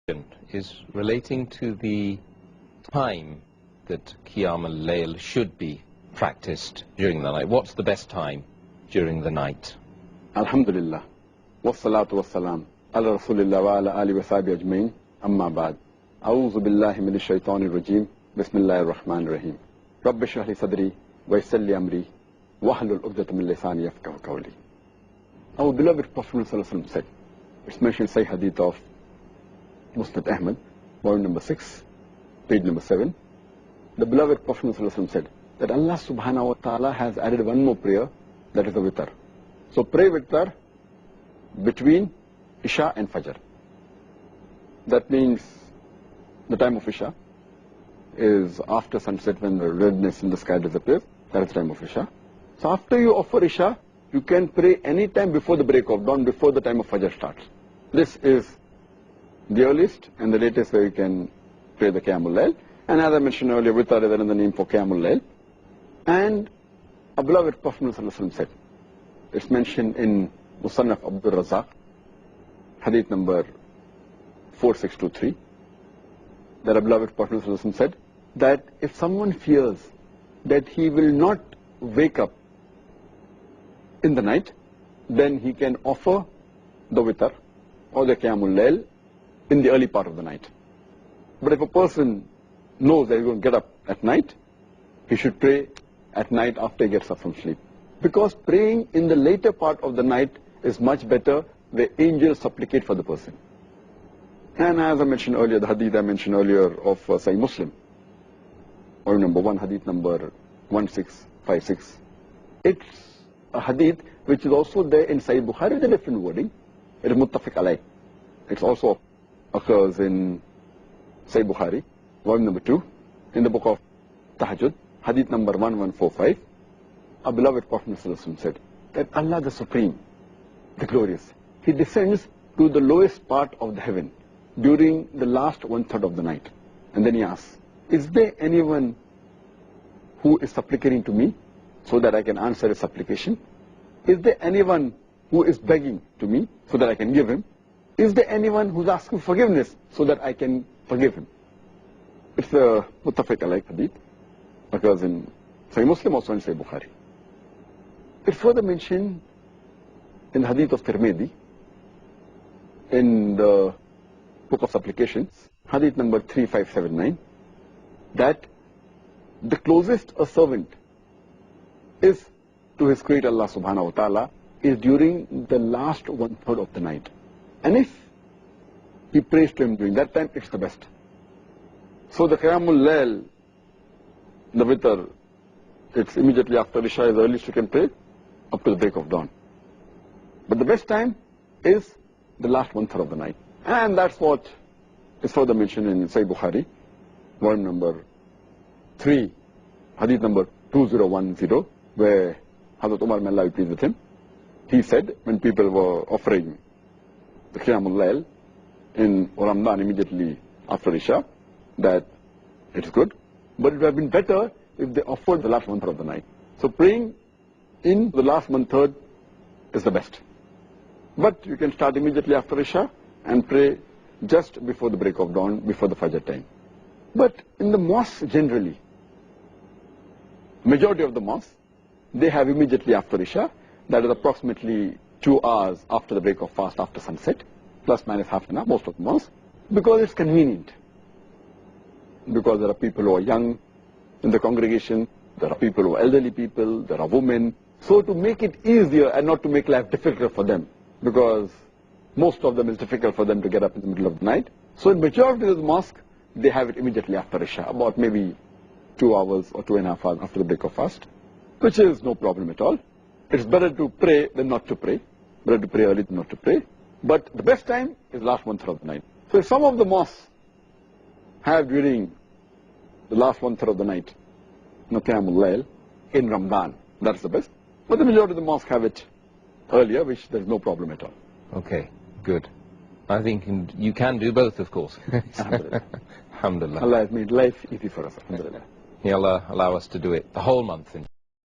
is relating to the time that Qiyam al-Layl should be practiced during the night. What's the best time during the night? Alhamdulillah. Wassalatu wassalam. Ala Rasulillah wa ala alihi wa sahbihi ajmain. Amma ba'd. A'udhu billahi minash shaitanir rajim. Bismillahir rahmanir rahim. Rabbi shrah li sadri wa yassir li amri wahlul 'uqdatam min lisani yafqahu qawli. Our beloved Prophet sallallahu alaihi wasallam said, it's mentioned in Sahih Hadith of Musnad Ahmad, volume number 6, page number 7. The beloved Prophet ﷺ said that Allah subhanahu wa ta'ala has added one more prayer, that is the witr. So pray witr between Isha and Fajr. That means the time of Isha is after sunset, when the redness in the sky disappears. That is the time of Isha. So after you offer Isha, you can pray any time before the break of dawn, before the time of Fajr starts. This is the earliest and the latest where you can pray the Qiyam al-Layl. And as I mentioned earlier, witr is another name for Qiyam al-Layl. And a beloved Prophet ﷺ said, it's mentioned in Musannaf Abdul Razak, hadith number 4623, that a beloved Prophet ﷺ said that if someone fears that he will not wake up in the night, then he can offer the witr or the Qiyam al-Layl in the early part of the night. But if a person knows that he's going to get up at night, he should pray at night after he gets up from sleep. Because praying in the later part of the night is much better, where angels supplicate for the person. And as I mentioned earlier, the hadith I mentioned earlier of Sahih Muslim, or number 1, hadith number 1656, it's a hadith which is also there in Sahih Bukhari with a different wording. It is muttafiq alayh. It's also occurs in Sahih Bukhari, volume number 2, in the book of tahajjud, hadith number 1145. Our beloved Prophet ﷺ said that Allah the Supreme, the Glorious, He descends to the lowest part of the heaven during the last 1/3 of the night. And then He asks, is there anyone who is supplicating to me so that I can answer his supplication? Is there anyone who is begging to me so that I can give him? Is there anyone who's asking forgiveness so that I can forgive him? It's a muttafiq alayh hadith, occurs in Sahih Muslim, also in Sahih Bukhari. It's further mentioned in the hadith of Tirmidhi, in the book of supplications, hadith number 3579, that the closest a servant is to his creator Allah subhanahu wa ta'ala is during the last 1/3 of the night. And if he prays to him during that time, it's the best. So the Qiyam al-Layl, the witr, it's immediately after Isha is the earliest you can pray, up to the break of dawn. But the best time is the last 1/3 of the night. And that's what is further mentioned in Sahih Bukhari, volume number 3, hadith number 2010, where Hazrat Umar, may Allah be pleased with him, he said when people were offering the Qiyam al-Layl in Ramadan immediately after Isha, that it's good, but it would have been better if they offered the last 1/3 of the night. So praying in the last 1/3 is the best. But you can start immediately after Isha and pray just before the break of dawn, before the Fajr time. But in the mosque generally, majority of the mosques, they have immediately after Isha, that is approximately 2 hours after the break of fast, after sunset, plus minus half an hour, most of the mosques, because it's convenient. Because there are people who are young in the congregation, there are people who are elderly people, there are women. So to make it easier and not to make life difficult for them, because most of them is difficult for them to get up in the middle of the night. So in majority of the mosque, they have it immediately after Isha, about maybe 2 hours or 2.5 hours after the break of fast, which is no problem at all. It's better to pray than not to pray. Better to pray early than not to pray. But the best time is last 1/3 of the night. So if some of the mosques have during the last 1/3 of the night, Qiyam al-Layl in Ramadan, that's the best. But the majority of the mosques have it earlier, which there's no problem at all. Okay, good. I think you can do both, of course. Alhamdulillah. Alhamdulillah. Allah has made life easy for us. Alhamdulillah. May Allah allow us to do it the whole month.